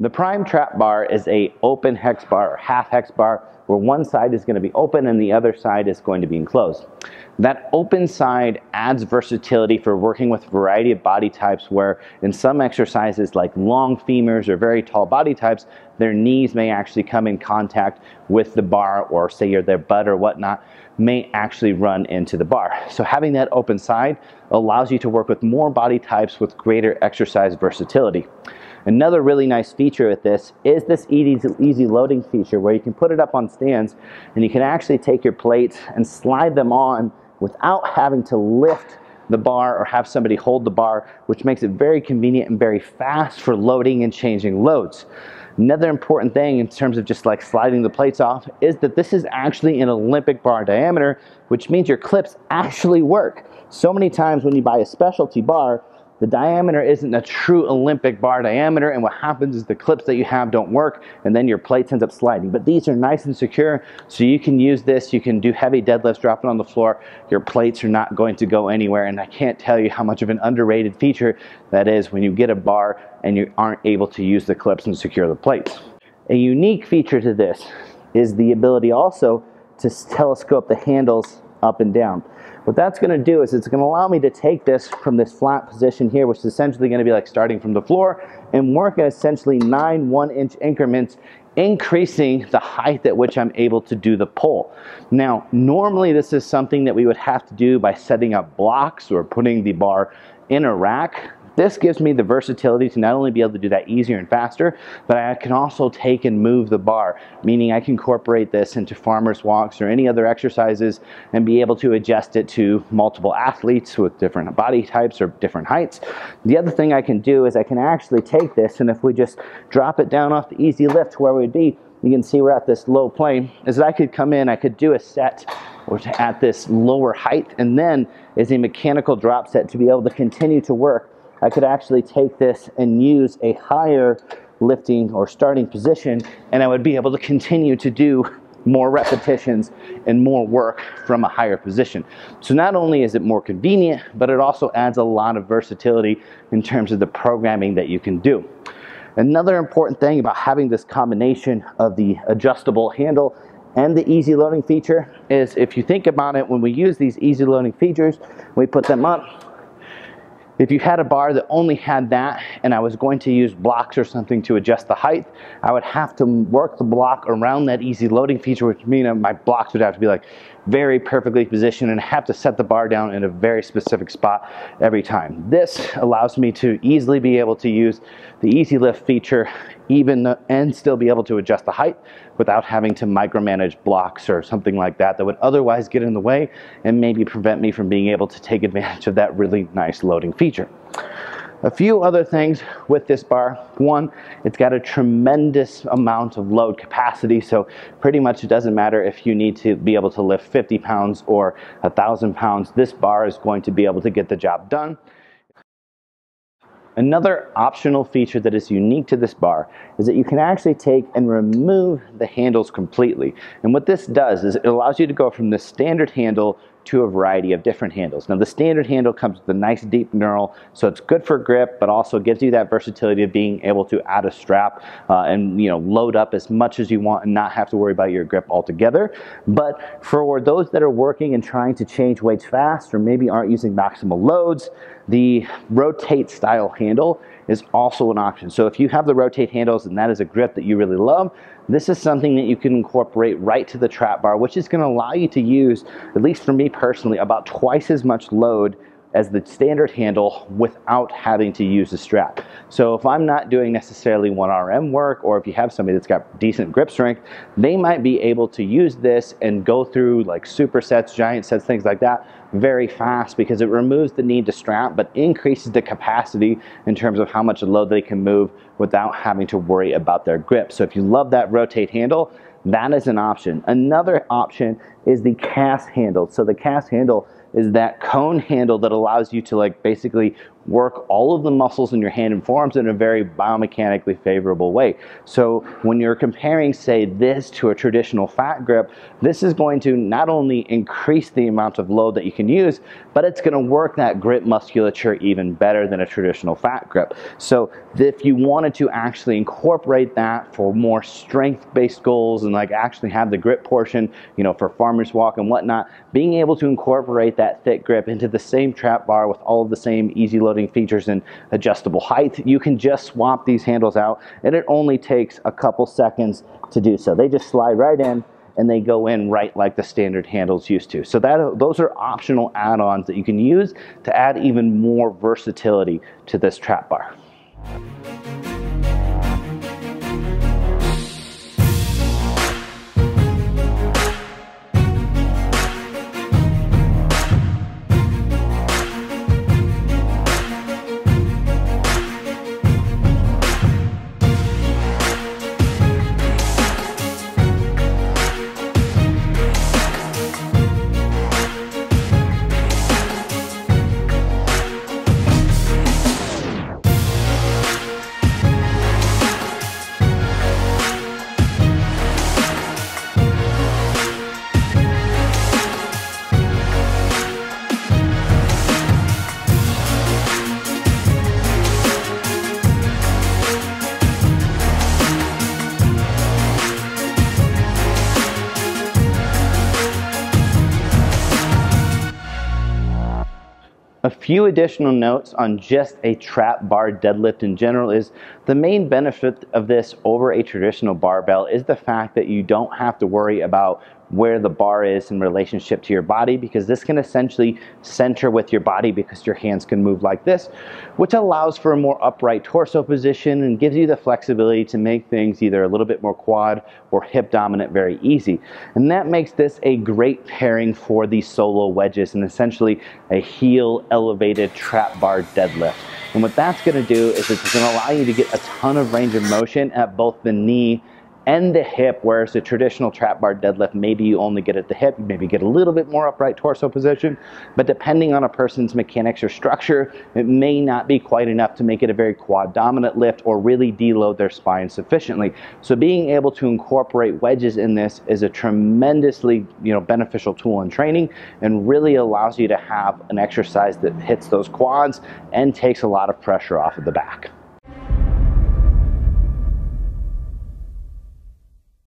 The prime trap bar is a open hex bar or half hex bar where one side is going to be open and the other side is going to be enclosed. That open side adds versatility for working with a variety of body types where in some exercises like long femurs or very tall body types, their knees may actually come in contact with the bar, or say their butt or whatnot may actually run into the bar. So having that open side allows you to work with more body types with greater exercise versatility. Another really nice feature with this is this easy loading feature where you can put it up on stands and you can actually take your plates and slide them on without having to lift the bar or have somebody hold the bar, which makes it very convenient and very fast for loading and changing loads. Another important thing in terms of just like sliding the plates off is that this is actually an Olympic bar diameter, which means your clips actually work. So many times when you buy a specialty bar, the diameter isn't a true Olympic bar diameter, and what happens is the clips that you have don't work, and then your plates ends up sliding. But these are nice and secure, so you can use this, you can do heavy deadlifts, drop it on the floor, your plates are not going to go anywhere, and I can't tell you how much of an underrated feature that is when you get a bar and you aren't able to use the clips and secure the plates. A unique feature to this is the ability also to telescope the handles up and down. What that's going to do is it's going to allow me to take this from this flat position here, which is essentially going to be like starting from the floor, and work at essentially 9 1-inch increments, increasing the height at which I'm able to do the pull. Now, normally this is something that we would have to do by setting up blocks or putting the bar in a rack. This gives me the versatility to not only be able to do that easier and faster, but I can also take and move the bar, meaning I can incorporate this into farmer's walks or any other exercises and be able to adjust it to multiple athletes with different body types or different heights. The other thing I can do is I can actually take this, and if we just drop it down off the easy lift where we'd be, you can see we're at this low plane, is that I could come in, I could do a set at this lower height, and then as a mechanical drop set to be able to continue to work, I could actually take this and use a higher lifting or starting position, and I would be able to continue to do more repetitions and more work from a higher position. So not only is it more convenient, but it also adds a lot of versatility in terms of the programming that you can do. Another important thing about having this combination of the adjustable handle and the easy loading feature is, if you think about it, when we use these easy loading features, we put them up. If you had a bar that only had that and I was going to use blocks or something to adjust the height, I would have to work the block around that easy loading feature, which means my blocks would have to be like very perfectly positioned and have to set the bar down in a very specific spot every time. This allows me to easily be able to use the easy lift feature and still be able to adjust the height without having to micromanage blocks or something like that would otherwise get in the way and maybe prevent me from being able to take advantage of that really nice loading feature. A few other things with this bar. One, it's got a tremendous amount of load capacity, so pretty much it doesn't matter if you need to be able to lift 50 pounds or 1,000 pounds, this bar is going to be able to get the job done. Another optional feature that is unique to this bar is that you can actually take and remove the handles completely. And what this does is it allows you to go from the standard handle to a variety of different handles. Now the standard handle comes with a nice deep knurl, so it's good for grip, but also gives you that versatility of being able to add a strap and load up as much as you want and not have to worry about your grip altogether. But for those that are working and trying to change weights fast or maybe aren't using maximal loads, the rotate style handle is also an option. So if you have the rotate handles and that is a grip that you really love, this is something that you can incorporate right to the trap bar, which is going to allow you to use, at least for me personally, about twice as much load as the standard handle without having to use a strap. So if I'm not doing necessarily 1RM work, or if you have somebody that's got decent grip strength, they might be able to use this and go through like supersets, giant sets, things like that very fast, because it removes the need to strap but increases the capacity in terms of how much load they can move without having to worry about their grip. So if you love that rotate handle, that is an option. Another option is the KAZ handle. So the KAZ handle is that cone handle that allows you to like basically work all of the muscles in your hand and forearms in a very biomechanically favorable way. So when you're comparing, say, this to a traditional fat grip, this is going to not only increase the amount of load that you can use, but it's going to work that grip musculature even better than a traditional fat grip. So if you wanted to actually incorporate that for more strength-based goals and like actually have the grip portion, you know, for farmer's walk and whatnot, being able to incorporate that thick grip into the same trap bar with all of the same easy loading features and adjustable height, you can just swap these handles out, and it only takes a couple seconds to do so. They just slide right in and they go in right like the standard handles used to. So those are optional add-ons that you can use to add even more versatility to this trap bar. A few additional notes on just a trap bar deadlift in general is the main benefit of this over a traditional barbell is the fact that you don't have to worry about where the bar is in relationship to your body, because this can essentially center with your body because your hands can move like this, which allows for a more upright torso position and gives you the flexibility to make things either a little bit more quad or hip dominant very easy. And that makes this a great pairing for these solo wedges and essentially a heel elevated trap bar deadlift. And what that's going to do is it's going to allow you to get a ton of range of motion at both the knee and the hip, whereas the traditional trap bar deadlift, maybe you only get at the hip, you maybe get a little bit more upright torso position, but depending on a person's mechanics or structure, it may not be quite enough to make it a very quad dominant lift or really deload their spine sufficiently. So being able to incorporate wedges in this is a tremendously, beneficial tool in training and really allows you to have an exercise that hits those quads and takes a lot of pressure off of the back.